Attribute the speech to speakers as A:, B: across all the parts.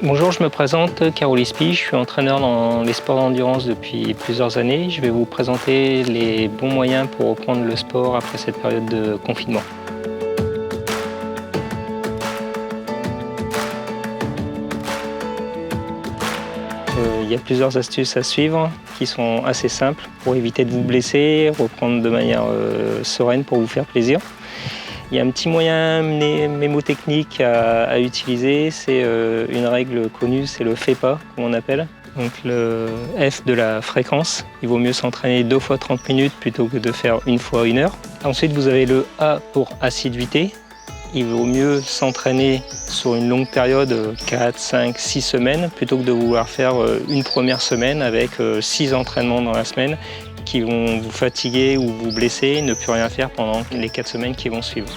A: Bonjour, je me présente, Carolis Pi, je suis entraîneur dans les sports d'endurance depuis plusieurs années. Je vais vous présenter les bons moyens pour reprendre le sport après cette période de confinement. Il y a plusieurs astuces à suivre qui sont assez simples pour éviter de vous blesser, reprendre de manière sereine pour vous faire plaisir. Il y a un petit moyen mémotechnique à utiliser, c'est une règle connue, c'est le fais pas, comme on appelle. Donc le F de la fréquence, il vaut mieux s'entraîner 2 fois 30 minutes plutôt que de faire 1 fois 1 heure. Ensuite vous avez le A pour assiduité. Il vaut mieux s'entraîner sur une longue période, 4, 5, 6 semaines, plutôt que de vouloir faire une première semaine avec 6 entraînements dans la semaine qui vont vous fatiguer ou vous blesser, ne plus rien faire pendant les 4 semaines qui vont suivre.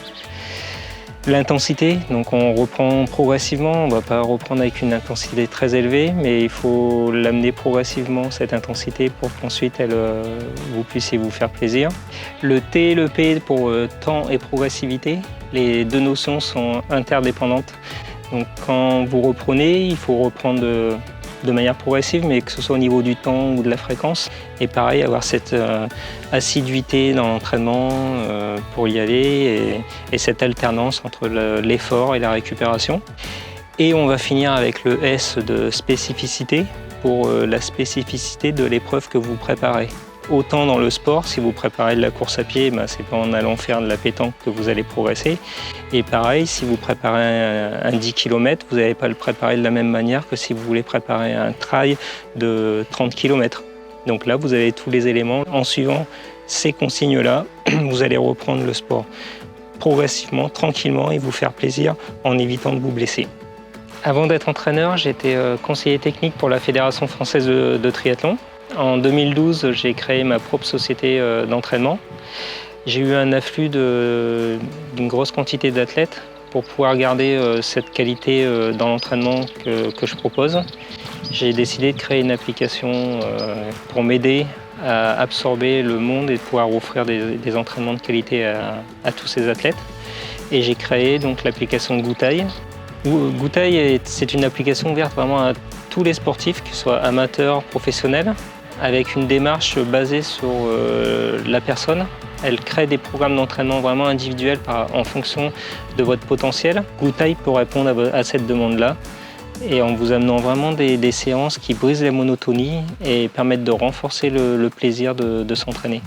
A: L'intensité, donc on reprend progressivement, on ne va pas reprendre avec une intensité très élevée, mais il faut l'amener progressivement, cette intensité, pour qu'ensuite vous puissiez vous faire plaisir. Le T et le P pour temps et progressivité, les deux notions sont interdépendantes. Donc quand vous reprenez, il faut reprendre de manière progressive, mais que ce soit au niveau du temps ou de la fréquence. Et pareil, avoir cette assiduité dans l'entraînement pour y aller et cette alternance entre l'effort et la récupération. Et on va finir avec le S de spécificité pour la spécificité de l'épreuve que vous préparez. Autant dans le sport, si vous préparez de la course à pied, c'est pas en allant faire de la pétanque que vous allez progresser. Et pareil, si vous préparez un 10 km, vous n'allez pas le préparer de la même manière que si vous voulez préparer un trail de 30 km. Donc là, vous avez tous les éléments. En suivant ces consignes-là, vous allez reprendre le sport progressivement, tranquillement et vous faire plaisir en évitant de vous blesser. Avant d'être entraîneur, j'étais conseiller technique pour la Fédération française de triathlon. En 2012, j'ai créé ma propre société d'entraînement. J'ai eu un afflux d'une grosse quantité d'athlètes pour pouvoir garder cette qualité dans l'entraînement que je propose. J'ai décidé de créer une application pour m'aider à absorber le monde et de pouvoir offrir des entraînements de qualité à tous ces athlètes. Et j'ai créé donc l'application Goutai. Goutai, c'est une application ouverte vraiment à tous les sportifs, qu'ils soient amateurs, professionnels, avec une démarche basée sur la personne. Elle crée des programmes d'entraînement vraiment individuels en fonction de votre potentiel. Goutai peut répondre à cette demande-là et en vous amenant vraiment des séances qui brisent la monotonie et permettent de renforcer le plaisir de s'entraîner.